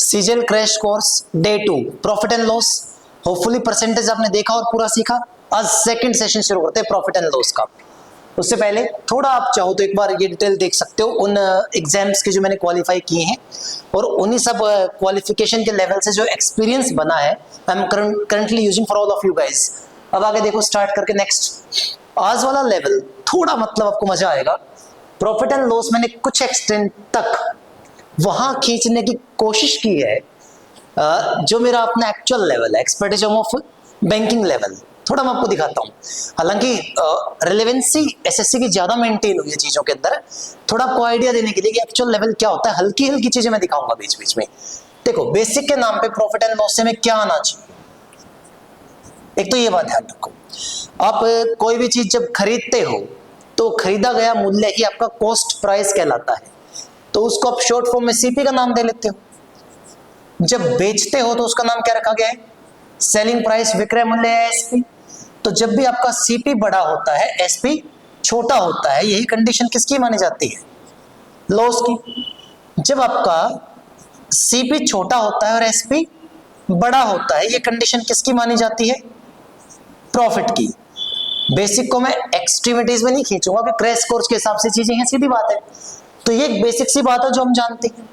सीजल crash course day 2 profit and loss. Hopefully percentage आपने देखा और पूरा सीखा। आज सेकंड सेशन शुरू करते हैं प्रॉफिट एंड लॉस का। उससे पहले थोड़ा आप चाहो तो एक बार ये डिटेल देख सकते हो उन एग्जाम्स के जो मैंने क्वालिफाई किए हैं और उन्हीं सब क्वालिफिकेशन के लेवल से जो एक्सपीरियंस बना है I am currently using for all of you guys. अब आगे देखो स्टार्ट करके नेक्स्ट आज वाला लेवल थोड़ा मतलब आपको मजा आएगा। प्रॉफिट एंड लॉस मैंने कुछ एक्सटेंट तक वहां खींचने की कोशिश की है जो मेरा अपना एक्चुअल लेवल है, एक्सपर्टीज ऑफ बैंकिंग लेवल, थोड़ा मैं आपको दिखाता हूँ। हालांकि रिलेवेंसी एसएससी की ज्यादा मेंटेन हुई है चीजों के अंदर, थोड़ा आपको आइडिया देने के लिए कि एक्चुअल लेवल क्या होता है, हल्की हल्की चीजें मैं दिखाऊंगा बीच बीच में। देखो बेसिक के नाम पे प्रॉफिट एंड लॉस से में क्या आना चाहिए। एक तो ये बात ध्यान रखो, आप कोई भी चीज जब खरीदते हो तो खरीदा गया मूल्य ही आपका कॉस्ट प्राइस कहलाता है, तो उसको आप शॉर्ट फॉर्म में सीपी का नाम दे लेते हो। जब बेचते हो तो उसका नाम क्या रखा गया है, सेलिंग प्राइस, विक्रय मूल्य है एसपी। तो जब भी आपका सीपी बड़ा होता है एसपी छोटा होता है, यही कंडीशन किसकी मानी जाती है, लॉस की। जब आपका सीपी छोटा होता है और एसपी बड़ा होता है, ये कंडीशन किसकी मानी जाती है, प्रॉफिट की। बेसिक को मैं एक्सट्रीमिटीज में नहीं खींचूंगा कि क्रैश कोर्स के हिसाब से चीजें हैं, सीधी बात है। तो ये एक बेसिक सी बात है जो हम जानते हैं।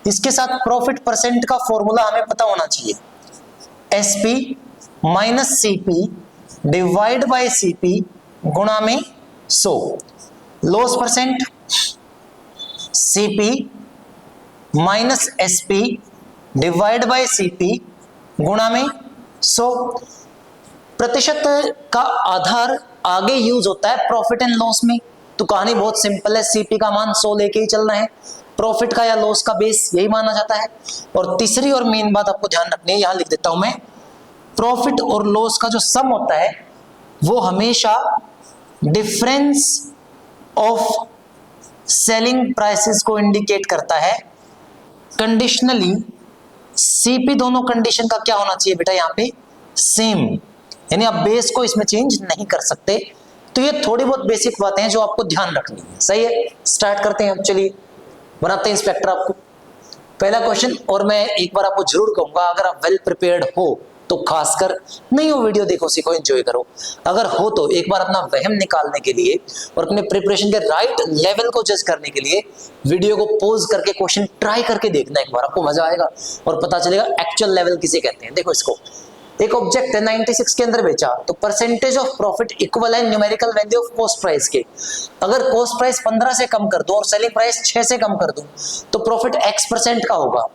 इसके साथ प्रॉफिट परसेंट का फॉर्मूला हमें पता होना चाहिए, SP minus CP divide by CP गुणा में 100। Loss percent CP minus SP divide by CP गुणा में 100। प्रतिशत का आधार आगे यूज होता है प्रॉफिट एंड लॉस में, तो कहानी बहुत सिंपल है, सीपी का मान 100 लेके ही चलना है, प्रॉफिट का या लॉस का बेस यही माना जाता है। और तीसरी और मेन बात आपको ध्यान रखनी है, यहां लिख देता हूं मैं, प्रॉफिट और लॉस का जो सम होता है वो हमेशा डिफरेंस ऑफ सेलिंग प्राइसेस को इंडिकेट करता है। कंडीशनली सीपी दोनों कंडीशन का क्या होना चाहिए बेटा, यहाँ पे सेम, यानी आप बेस को इसमें चेंज नहीं कर सकते। तो ये थोड़ी बहुत बेसिक बातें हैं जो आपको ध्यान रखनी है, सही है। स्टार्ट करते हैं, अब चलिए बनाते हैं इंस्पेक्टर आपको पहला क्वेश्चन। और मैं एक बार आपको जरूर कहूंगा, अगर आप वेल प्रिपेयर्ड हो तो खासकर, नहीं हो वीडियो देखो, सीखो, एंजॉय करो। अगर हो तो एक बार अपना वहम निकालने के लिए और अपने प्रिपरेशन के राइट लेवल को जज करने के लिए वीडियो को पॉज करके क्वेश्चन ट्राई करके देखना एक बार, आपको मजा आएगा और पता चलेगा एक्चुअल लेवल किसे कहते हैं। देखो इसको, एक ऑब्जेक्ट है 96 के अंदर बेचा, तो परसेंटेज ऑफ प्रॉफिट इक्वल है numerical value of cost price के। अगर कॉस्ट प्राइस 15 से कम कर दूं और सेलिंग प्राइस 6 से कम कर दूं तो प्रॉफिट x% का होगा।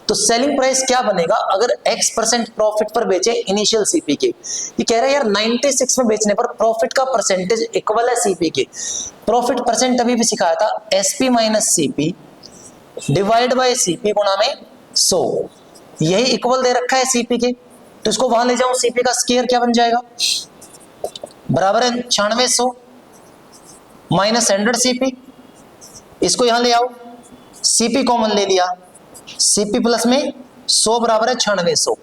तो सेलिंग प्राइस क्या बनेगा अगर x% प्रॉफिट पर बेचे इनिशियल सीपी के। ये कह रहा है यार 96 में बेचने पर प्रॉफिट का परसेंटेज इक्वल है सीपी के। प्रॉफिट परसेंट अभी भी सिखाया था, SP minus CP divide by CP गुणा में 100, यही इक्वल दे रखा है सीपी के। तो इसको वहां ले जाऊं, सीपी का स्क्वायर क्या बन जाएगा, बराबर है 9600 माइनस 100 सीपी। इसको यहां ले आओ, सीपी कॉमन ले लिया, सीपी प्लस में 100 बराबर है 9600,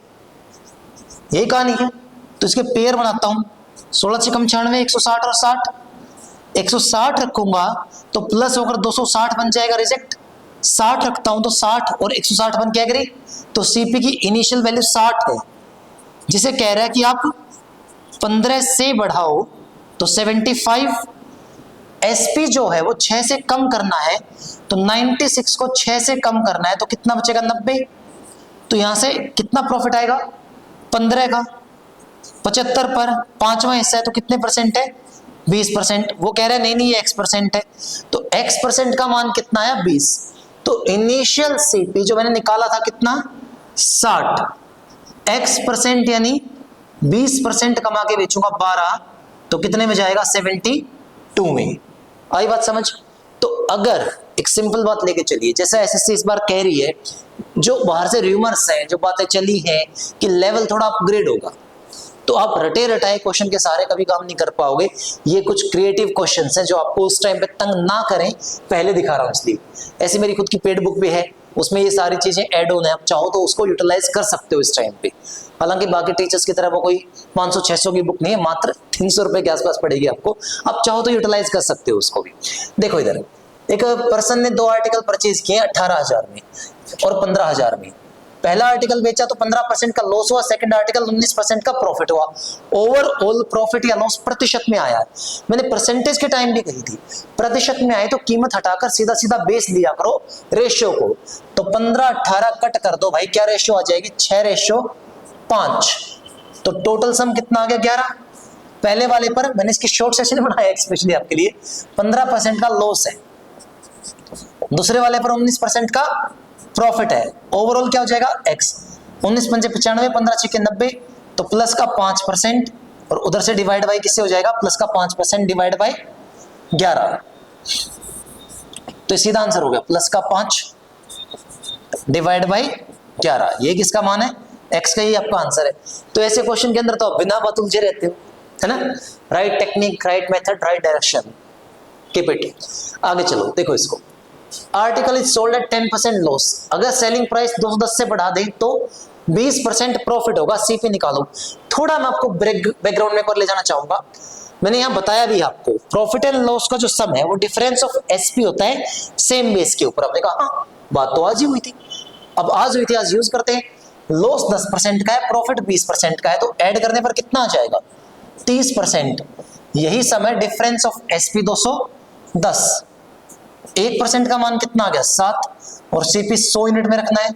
यही कहानी है। तो इसके पेयर बनाता हूं, 16 से कम 96, 160 और 60, 160 रखूंगा तो प्लस होकर 260 बन जाएगा, रिजेक्ट। 60 रखता हूं तो 60 और 160 बन क्या करें, तो सीपी की इनिशियल वैल्यू 60 है, जिसे कह रहा है कि आप 15 से बढ़ाओ तो 75। एसपी जो है वो 6 से कम करना है, तो 96 को 6 से कम करना है, तो कितना बचेगा 90। तो यहां से कितना प्रॉफिट आएगा 15 का, 75 पर 5वां हिस्सा है तो कितने परसेंट है 20%। वो कह रहा है नहीं ये x% है, तो x% का मान कितना है 20। तो इनिशियल सीपी जो मैंने निकाला था कितना 60, x% यानी 20% कमा के बेचूंगा 12, तो कितने में जाएगा 72 में। आई बात समझ। तो अगर एक सिंपल बात लेके चलिए, जैसा एसएससी इस बार कह रही है, जो बाहर से रूमर्स हैं, जो बातें चली हैं कि लेवल थोड़ा अपग्रेड होगा, तो आप रटे रटाए क्वेश्चन के सारे कभी काम नहीं कर पाओगे। ये कुछ क्रिएटिव क्वेश्चंस हैं जो आपको उस टाइम पे तंग ना करें, पहले दिखा रहा हूं इसलिए। ऐसे मेरी खुद की पेड बुक भी है, उसमें ये सारी चीजें ऐड ऑन है, आप चाहो तो उसको यूटिलाइज कर सकते हो इस टाइम पे। हालांकि बाकी टीचर्स की तरह वो कोई 500-600 की बुक नहीं है, मात्र 300 रुपए के आसपास पड़ेगी आपको, आप चाहो तो यूटिलाइज कर सकते हो उसको भी। देखो इधर एक पर्सन ने 2 आर्टिकल परचेज किए 18,000 में और 15,000 में। पहला आर्टिकल बेचा तो 15% का लॉस हुआ, सेकंड आर्टिकल 19% का प्रॉफिट हुआ। ओवरऑल प्रॉफिट या लॉस प्रतिशत में आया है। मैंने परसेंटेज के टाइम भी कही थी, प्रतिशत में आए तो कीमत हटाकर सीधा सीधा बेस लिया करो रेशियो को। तो 15-18 कट कर दो भाई, क्या रेशियो आ जाएगी? 6:5। तो टोटल सम कितना आ गया? 11। पहले वाले पर मैंने इसकी शॉर्ट सेशन बनाया स्पेशली आपके लिए, 15% का लॉस है, दूसरे वाले पर 19% का प्रॉफिट है। ओवरऑल क्या हो जाएगा? x। 19 पंजे 95, 15 छक्के 90, तो प्लस का 5%, और उधर से डिवाइड बाई किससे हो जाएगा? प्लस का 5% डिवाइड बाई 11। तो सीधा आंसर हो गया प्लस का 5 डिवाइड बाई 11। ये किसका मान है? x का ही आपका आंसर है। तो ऐसे क्वेश्चन के अंदर तो आप बिना बात उलझे रहते हो, है ना? Right technique, right method, right direction, keep it. आगे चलो, देखो इसको। Article is sold at 10% loss. अगर सेलिंग प्राइस 210 से बढ़ा दें तो 20% प्रॉफिट होगा। सीपी निकालो। थोड़ा मैं आपको बैकग्राउंड में पर ले जाना चाहूंगा। मैंने यहां बताया भी आपको, प्रॉफिट एंड लॉस का जो सम है वो डिफरेंस ऑफ एसपी होता है सेम बेस के ऊपर। आपने कहा हाँ, बात तो आज ही हुई थी। अब आज हुई थी, आज यूज करते हैं। लॉस 10% का है, प्रॉफिट 20% का है, तो ऐड करने पर कितना आ जाएगा? 30%। यही सम है डिफरेंस ऑफ एसपी 210। 1% का मान कितना आ गया? 7, और सीपी 100 यूनिट में रखना है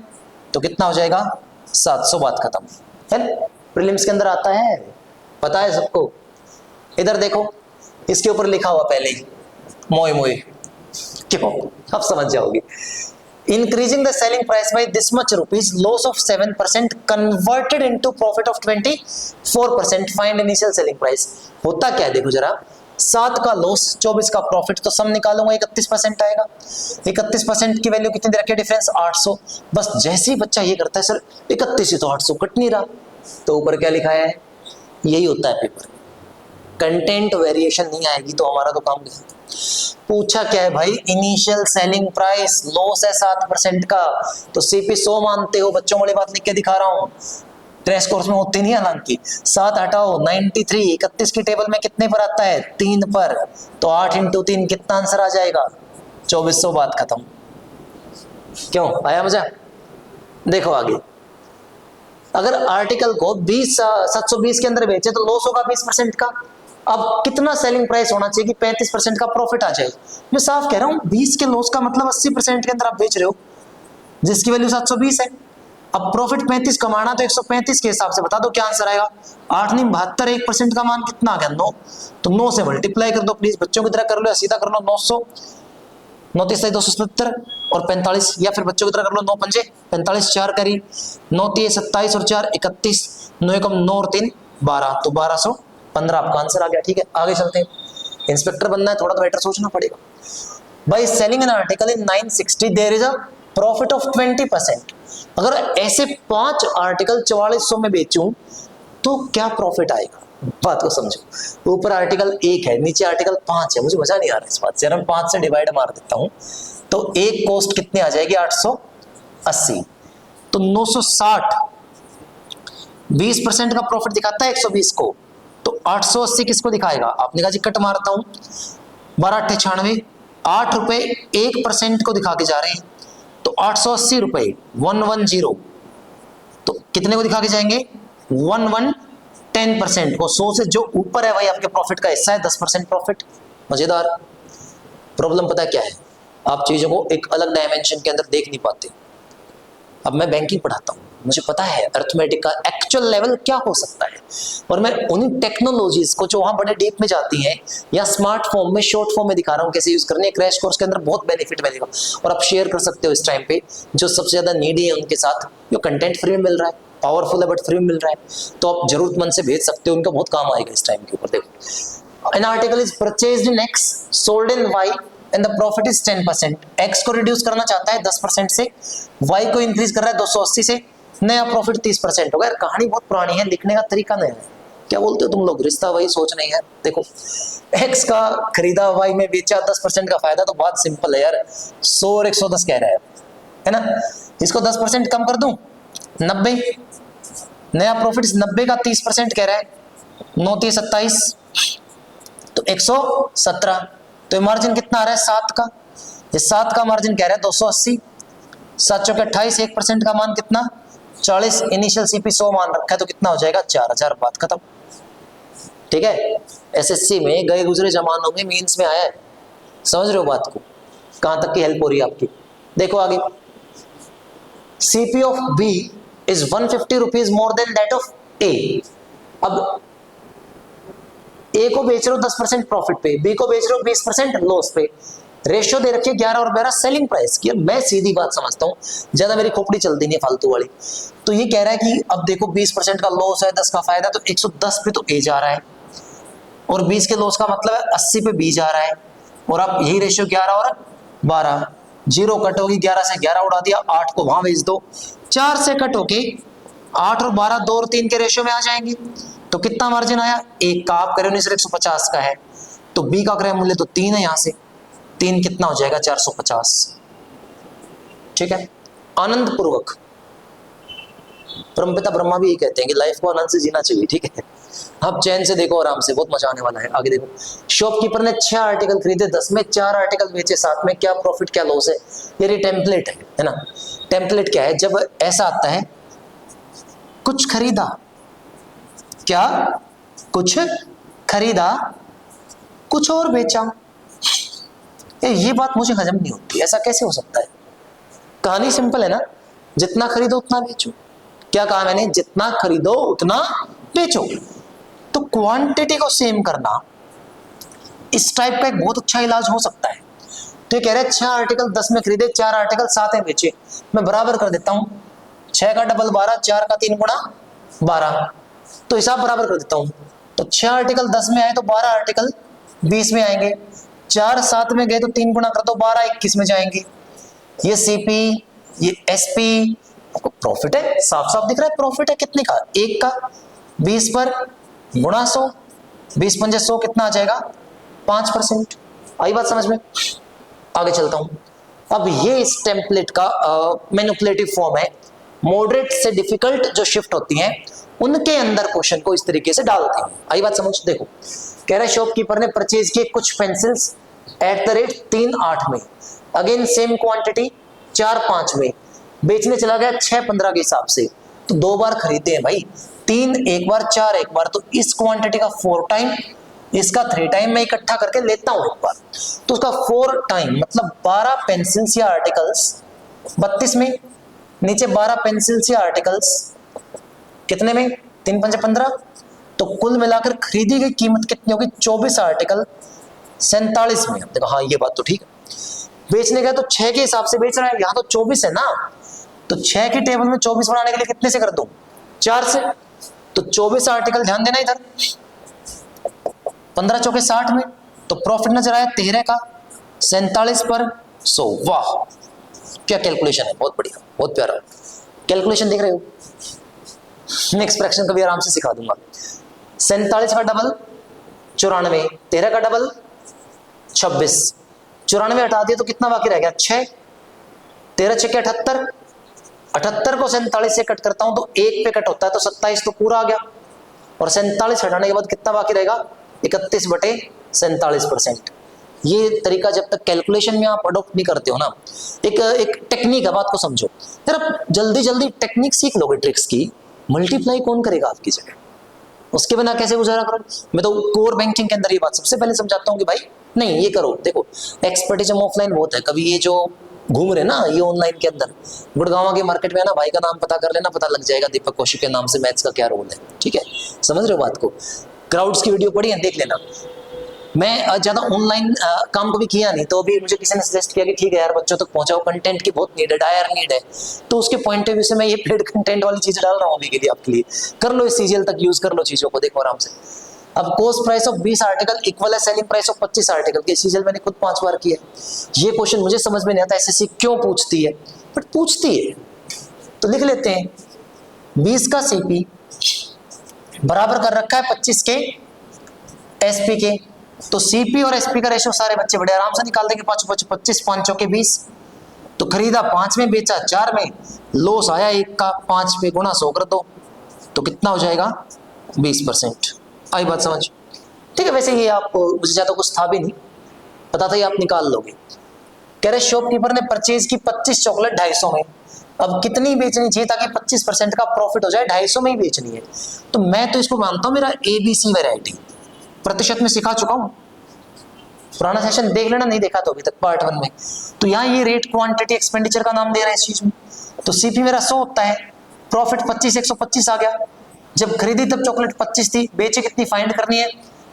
तो कितना हो जाएगा? 700। बात खत्म है। प्रीलिम्स के अंदर आता है, पता है सबको। इधर देखो, इसके ऊपर लिखा हुआ पहले ही, मोए मोए, क्यों? आप समझ जाओगे। Increasing the selling price by this much rupees, loss of 7% converted into profit of 24%, find initial selling price. होता क्या है देखो जरा, 7 का लॉस, 24 का प्रॉफिट, तो सम निकालूंगा 31% आएगा। 31% की वैल्यू कितनी दे रखी है? डिफरेंस 800। बस जैसे ही बच्चा ये करता है सर 31 ही तो 800 कट नहीं रहा, तो ऊपर क्या लिखा है? यही होता है पेपर। कंटेंट वेरिएशन नहीं आएगी तो हमारा तो काम नहीं। पूछा क्या है भाई? इनिशियल सेलिंग प्राइस, लॉस है 7% का, तो सीपी 100 मानते हो। बच्चों वाली बात लिख के दिखा रहा हूं, ट्रेस कोर्स में होती नहीं है हालांकि। 7 हटाओ 93, 31 की टेबल में कितने पर आता है? 3 पर, तो 8 × 3 कितना आंसर आ जाएगा? 2400। बात खत्म। क्यों आया मजा? देखो आगे, अगर आर्टिकल को 720 के अंदर बेचे तो लॉस होगा 20% का। अब कितना सेलिंग प्राइस होना चाहिए कि 35% का प्रॉफिट आ जाए? मैं साफ कह रहा हूं, 20 के लॉस का मतलब 80% के अंदर आप बेच रहे हो, जिसकी वैल्यू 720 है। अब प्रॉफिट 35 कमाना तो 135 के हिसाब से बता दो क्या आंसर आएगा? 8 नहीं 72, 1% का मान कितना आ गया? 9। तो 9 से मल्टीप्लाई कर दो प्लीज, बच्चों की तरह कर लो या सीधा कर लो। 900, 9 3 270 और 45, या फिर बच्चों की तरह कर लो। 9 पंजे 45, 4 करी, 9 3 27 और 4 31, 9 एकम 9 और 3 12, तो 1215 आपका आंसर आ गया। ठीक है, आगे चलते हैं। इंस्पेक्टर बनना है, थोड़ा तो बेटर सोचना पड़ेगा। By selling an article in 960 there is a profit of 20%। अगर ऐसे 5 आर्टिकल 4400 में बेचूं तो क्या प्रॉफिट आएगा? बात को समझो। ऊपर आर्टिकल 1 है, नीचे आर्टिकल 5 है। मुझे मजा नहीं आ रहा इस बात से, 5 से डिवाइड मार देता हूं तो एक कॉस्ट कितनी आ जाएगी? 880। तो 960 20% का प्रॉफिट दिखाता है 120 को, तो 880 किसको दिखाएगा? आपने कहा जी कट मारता हूं, 12 96, 8 रुपए 1% को दिखा के जा रहे हैं, तो 880 रुपए 110, तो कितने को दिखा के जाएंगे? 10% को। 100 से जो ऊपर है भाई आपके प्रॉफिट का हिस्सा है, 10% प्रॉफिट। मजेदार। प्रॉब्लम पता क्या है? आप चीजों को एक अलग डायमेंशन के अंदर देख नहीं पाते। अब मैं बैंकिंग पढ़ाता हूं, मुझे पता है अर्थमेटिक का एक्चुअल लेवल क्या हो सकता है, और मैं उन्हीं टेक्नोलॉजीज को जो वहां बड़े डीप में जाती हैं या स्मार्ट फॉर्म में, शॉर्ट फॉर्म में दिखा रहा हूं कैसे यूज करनी है। क्रैश कोर्स के अंदर बहुत बेनिफिट मिलेगा और आप शेयर कर सकते हो इस टाइम पे जो सबसे ज्यादा नीडी है उनके साथ। जो कंटेंट फ्री में मिल रहा है, पावरफुल है बट फ्री में मिल रहा है, तो आप जरूरतमंद से भेज सकते हो, उनका बहुत काम आएगा इस टाइम के ऊपर। देखो, an article is purchased in X, sold in Y and the profit is 10%। X को रिड्यूस करना चाहता है 10% से, Y को इंक्रीज कर रहा है 280 से, नया प्रॉफिट 30% होगा। यार कहानी बहुत पुरानी है, लिखने का तरीका नया है। क्या बोलते हो तुम लोग? रिश्ता वही, सोच नहीं है। देखो, X का खरीदा, Y में बेचा, 10% का फायदा, तो बात सिंपल है यार। 100 और 110 कह रहा है ना? इसको 10% कम कर दूं, 90, नया प्रॉफिट 90 का 30% कह रहा है, 9 3 27, तो 117। तो मार्जिन कितना आ रहा है? 7 का। ये 7 का मार्जिन कह रहा है 280, 7 चौके 28, 1% का मान कितना 40, इनिशियल सीपी 100 मान रखा है तो कितना हो जाएगा 4000, बात खत्म। ठीक है, एसएससी में गए गुजरे जमानों में मेंस में आया है, समझ रहे हो बात को, कहां तक की हेल्प हो रही है आपकी। देखो आगे, CP of B is 150 rupees more than that of A. अब ए को बेच रहे हो 10% प्रॉफिट पे, बी को बेच रहे हो 20% लॉस पे, रेशियो दे रखी है 11 और 12 सेलिंग प्राइस की। मैं सीधी बात समझता हूं, ज्यादा मेरी खोपड़ी चलती नहीं फालतू वाली। तो ये कह रहा है कि अब देखो 20% का लॉस है, 10 का फायदा, तो 110 पे तो ए जा रहा है और 20 के लॉस का मतलब है 80 पे बी जा रहा है। और अब यही रेशियो 11 और 12, 0 कट होगी, 11 से 11 उड़ा दिया, 8 को वहां भेज दो, 4 से कट होके 8 और 12 2 और 3 के रेशियो में आ जाएंगे। तो कितना मार्जिन आया, एक का आप करें 150 का है, तो बी का क्रय मूल्य तो 3 है, यहां से 3 कितना हो जाएगा 450। ठीक है, आनंद पूर्वक, परमपिता ब्रह्मा भी ये कहते हैं कि लाइफ को आनंद से जीना चाहिए। ठीक है, आप चैन से देखो, आराम से, बहुत मजा आने वाला है। आगे देखो, शॉपकीपर ने 6 आर्टिकल खरीदे, 10 में 4 आर्टिकल बेचे, 7 में क्या प्रॉफिट क्या लॉस है। ये टेम्पलेट है ना। टेम्पलेट क्या है, जब ऐसा आता है कुछ खरीदा, क्या कुछ खरीदा कुछ और बेचा, ये बात मुझे हजम नहीं होती, ऐसा कैसे हो सकता है। कहानी सिंपल है ना, जितना खरीदो उतना बेचो। क्या कहा मैंने, जितना खरीदो उतना बेचो। तो क्वांटिटी को सेम करना इस टाइप का एक बहुत अच्छा इलाज हो सकता है। तो ये कह रहे हैं 6 आर्टिकल 10 में खरीदे, 4 आर्टिकल 7 में बेचे। मैं बराबर कर देता हूं, 6 का डबल 12, 4 का 3 गुणा 12, तो हिसाब बराबर कर देता हूं। तो 6 आर्टिकल 10 में आए तो 12 आर्टिकल 20 में आएंगे, 4 7 में गए तो 3 गुणा कर दो, 12 21 में जाएंगे। ये सीपी, ये एसपी, प्रॉफिट है, साफ साफ दिख रहा है प्रॉफिट है। कितने का, 1 का, 20 पर गुणा 100, 20 पंजे 100, कितना आ जाएगा 5%। आई बात समझ में। आगे चलता हूं। अब ये इस टेम्पलेट का मैनिपुलेटिव फॉर्म है। मॉडरेट से डिफिकल्ट जो शिफ्ट होती हैं उनके अंदर क्वेश्चन को इस तरीके से डालते हैं। आई बात समझ। देखो, कह रहा है शॉपकीपर ने परचेज किए कुछ पेंसिल्स एट द रेट 3-8 में, अगेन सेम क्वांटिटी 4-5 में, बेचने चला गया 6-15 के हिसाब से। तो 2 बार खरीदे हैं भाई, 3 एक बार, 4 एक बार, तो इस क्वांटिटी का 4 टाइम, इसका 3 टाइम मैं इकट्ठा करके लेता हूं एक बार, तो उसका 4 टाइम मतलब 12 पेंसिल्स या आर्टिकल्स 32 में, नीचे 12 पेंसिल्स या आर्टिकल्स कितने में, 3 पंजे 15, तो कुल मिलाकर खरीदी गई कीमत कितनी होगी, 24 आर्टिकल 47 में। देखो हाँ ये बात तो ठीक है। बेचने गया तो 6 के हिसाब से बेच रहा है, यहाँ तो 24 है ना, तो 6 की टेबल में 24 बनाने के लिए कितने से कर दूं, 4 से, तो 24 आर्टिकल, ध्यान देना इधर, 15 चौके 60 में, तो प्रॉफिट नजर आया 13 का 47 पर 100। वाह क्या कैलकुलेशन है, बहुत बढ़िया, बहुत प्यारा कैलकुलेशन देख रहे हो। नेक्स्ट फ्रैक्शन कभी आराम से सिखा दूंगा। 47 का डबल 94, 13 का डबल 26, 94 हटा दिया तो कितना बाकी रह गया 6, 13 6 78, 78 को 47 से कट करता हूं तो 1 पे कट होता है तो 27 तो पूरा आ गया, और 47 हटाने के बाद कितना बाकी रहेगा 31/47%। ये तरीका जब तक कैलकुलेशन में आप अडॉप्ट नहीं करते हो ना, एक टेक्निक है, बात को समझो यार। आप जल्दी जल्दी टेक्निक सीख लोगे ट्रिक्स की, मल्टीप्लाई कौन करेगा आपकी जगह, उसके बिना कैसे गुजारा करो। मैं तो कोर बैंकिंग के अंदर ये बात सबसे पहले समझाता हूँ कि भाई नहीं ये करो। देखो एक्सपर्टीज ऑफलाइन बहुत है, कभी ये जो घूम रहे ना ये ऑनलाइन के अंदर, गुड़गांव के मार्केट में है ना, भाई का नाम पता कर लेना, पता लग जाएगा दीपक कौशिक के नाम से मैथ्स का क्या रोल है। ठीक है, समझ रहे हो बात को। क्राउड्स की वीडियो पढ़ी है, देख लेना। मैं ज्यादा ऑनलाइन काम कभी किया नहीं, तो अभी मुझे किसी ने सजेस्ट किया कि ठीक है यार बच्चों तक पहुंचाओ, कंटेंट की बहुत नीड है, डायर नीड है, तो उसके पॉइंट ऑफ व्यू से मैं ये पेड कंटेंट वाली चीजें डाल रहा हूँ अभी के लिए आपके लिए। कर लो इस सीजीएल तक यूज कर लो चीजों को, देखो आराम से। अब cost price of 20 article equal है सेलिंग प्राइस ऑफ 25 आर्टिकल के, सीजीएल मैंने खुद 5 बार किया। ये क्वेश्चन मुझे समझ में नहीं आता एसएससी क्यों पूछती है, बट पूछती है तो लिख लेते हैं। 20 का सीपी बराबर कर रखा है 25 के एसपी के, तो सीपी और एसपी का रेशियो सारे बच्चे बड़े आराम से निकाल देंगे। 5 5 25, 5 चौके 20, तो खरीदा 5 में, बेचा 4 में, लॉस आया 1 का, 5 पे गुणा 100 कर दो तो कितना हो जाएगा 20%। आई बात समझ। ठीक है, वैसे ये आप मुझे ज्यादा कुछ था भी नहीं, पता था ये आप निकाल लोगे। कह रहे शॉपकीपर ने परचेज की 25 चॉकलेट 250 में, अब कितनी बेचनी चाहिए ताकि 25% का प्रॉफिट हो जाए, 250 में ही बेचनी है। तो मैं तो इसको मानता हूं मेरा ABC वैरायटी, प्रतिशत में सिखा चुका हूं, पुराना सेशन देख लेना, नहीं देखा तो अभी तक पार्ट 1 में। तो यहाँ ये रेट क्वांटिटी एक्सपेंडिचर का नाम दे रहे हैं इस चीज में। तो CP मेरा 100 होता है, प्रॉफिट 25 125 आ गया। जब खरीदी तब चॉकलेट 25 थी, बेचे कितनी फाइंड करनी है,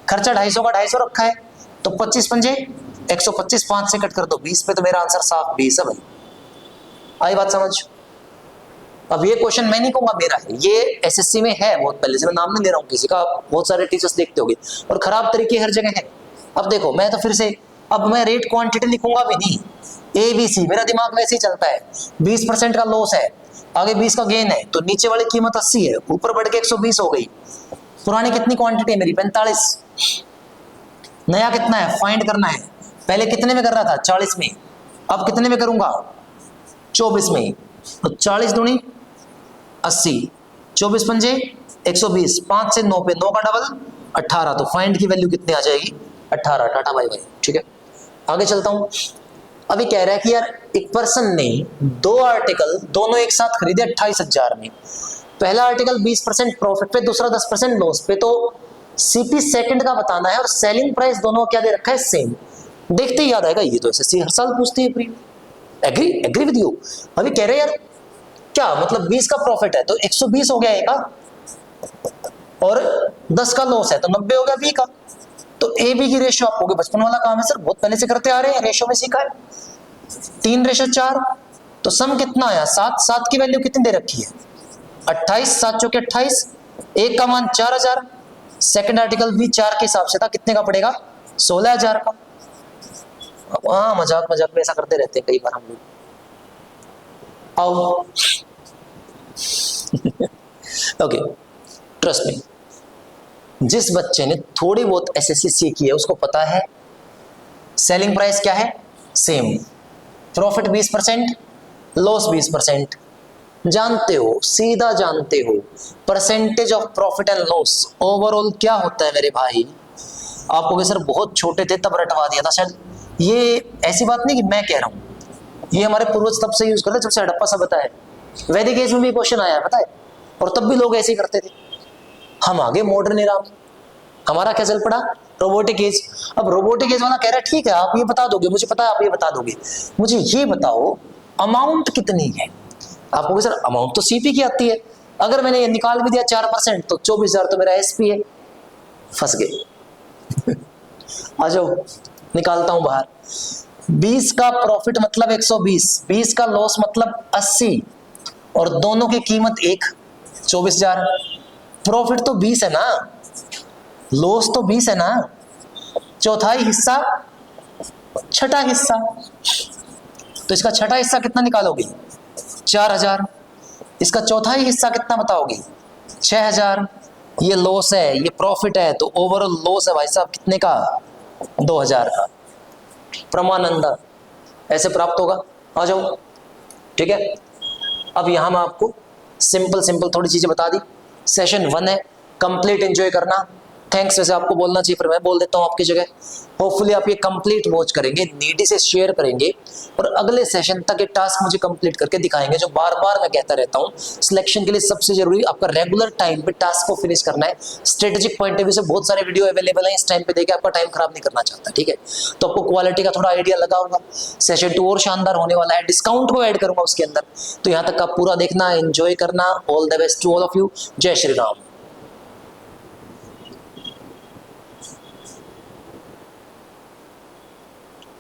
खर्चा 250 का 250 रखा है, तो 25 पंजे 125, 5 से कट कर दो 20 पे, तो मेरा आंसर साफ 20 है भाई। आई बात समझ? अब ये क्वेश्चन मैं नहीं कहूंगा मेरा है, ये SSC में है बहुत पहले से, मैं नाम नहीं ले रहा हूँ किसी का, आप बहुत सारे टीचर्स देखते होंगे, और खराब तरीके हर जगह है। अब देखो मैं तो फिर से, अब मैं रेट क्वांटिटी लिखूंगा भी नहीं, ABC, मेरा दिमाग वैसे ही चलता है। 20% का लॉस है, आगे 20 का गेन है, तो नीचे वाली कीमत 80 है, ऊपर बढ़ के 120 हो गई। पुरानी कितनी क्वांटिटी है मेरी, 45। नया कितना है फाइंड करना है, पहले कितने में कर रहा था 40 में, अब कितने में करूंगा 24 में, तो 40 दूनी 80, 24 पंजे 120, 5 से 9 पे, 9 का डबल 18, तो फाइंड की वैल्यू कितनी आ जाएगी 18। Tata bye bye. ठीक है, आगे चलता हूं। अभी कह रहा है कि यार एक पर्सन ने 2 आर्टिकल दोनों एक साथ खरीदे 28,000 में, पहला आर्टिकल 20% प्रॉफिट पे, दूसरा 10% लॉस पे, तो CP सेकंड का बताना है और सेलिंग प्राइस दोनों क्या दे रखा है सेम। देखते ही याद आएगा, ये तो SSC हर साल पूछती है प्री। Agree agree with you. अभी कह रहे हैं यार क्या मतलब 20 का प्रॉफिट है तो 120 हो गया ए का, और 10 का लॉस है तो 90 हो गया B का, तो AB की रेशियो आप होगी, बचपन वाला काम है सर, बहुत पहले से करते आ रहे हैं, रेशियो में सीखा है, 3:4, तो सम कितना आया 7, 7 की वैल्यू कितनी दे रखी है 28, 7 चौके 28, एक का मान 4,000, सेकंड आर्टिकल भी 4 के हिसाब से था, कितने का पड़ेगा 16,000 का। हाँ मजाक मजाक में ऐसा करते रहते हैं कई बार हम लोग। आओ ओके, ट्रस्ट मी, जिस बच्चे ने थोड़ी बहुत SSC सीखी है उसको पता है सेलिंग प्राइस क्या है सेम, प्रॉफिट 20%, लॉस 20%, जानते हो, सीधा जानते हो percentage of profit and loss overall क्या होता है मेरे भाई। आप कहोगे सर बहुत छोटे थे तब रटवा दिया था शायद, ये ऐसी बात नहीं कि मैं कह रहा हूं, ये हमारे पूर्वज तब से यूज कर रहे जब से हड़प्पा सा बताया, वैदिक एज में भी क्वेश्चन आया है पता है, और तब भी लोग ऐसे ही करते थे। हम आगे मॉडर्न एरा में, हमारा क्या चल पड़ा रोबोटिक एज। अब रोबोटिक एज वाला कह रहा है ठीक है आप ये बता दोगे, मुझे पता है आप ये बता दोगे, मुझे ये बताओ अमाउंट कितनी है। आप कहोगे सर अमाउंट तो CP की आती है, अगर मैंने ये निकाल भी दिया 4% तो 24,000 तो मेरा SP है, फंस गए। आ जाओ निकालता हूं बाहर, 20 का प्रॉफिट मतलब 120, 20 का लॉस मतलब 80, और दोनों की कीमत 24,000। प्रॉफिट तो 20 है ना, लॉस तो 20 है ना, चौथाई हिस्सा छठा हिस्सा, तो इसका छठा हिस्सा कितना निकालोगे 4,000, इसका चौथाई हिस्सा कितना बताओगे 6,000। ये लॉस है ये प्रॉफिट है, तो ओवरऑल लॉस है भाई साहब कितने का 2,000 का। प्रमानंदा ऐसे प्राप्त होगा। आ जाओ ठीक है, अब यहां मैं आपको सिंपल थोड़ी चीजें बता दी। सेशन 1 है, कंप्लीट एंजॉय करना। थैंक्स वैसे आपको बोलना चाहिए पर मैं बोल देता हूं आपकी जगह। होपफुली आप ये कंप्लीट वॉच करेंगे, नीडी से शेयर करेंगे, और अगले सेशन तक ये टास्क मुझे कंप्लीट करके दिखाएंगे, जो बार बार मैं कहता रहता हूं। सिलेक्शन के लिए सबसे जरूरी आपका रेगुलर टाइम पे टास्क को फिनिश करना है। स्ट्रेटेजिक पॉइंट ऑफ व्यू से बहुत सारे वीडियो अवेलेबल है, इस टाइम पे देखिए, आपका टाइम खराब नहीं करना चाहता ठीक है। तो आपको क्वालिटी का थोड़ा आइडिया लगा होगा। सेशन 2 और शानदार होने वाला है, डिस्काउंट को ऐड करूंगा उसके अंदर, तो यहाँ तक आप पूरा देखना, एंजॉय करना। All the best to all of you. जय श्री राम।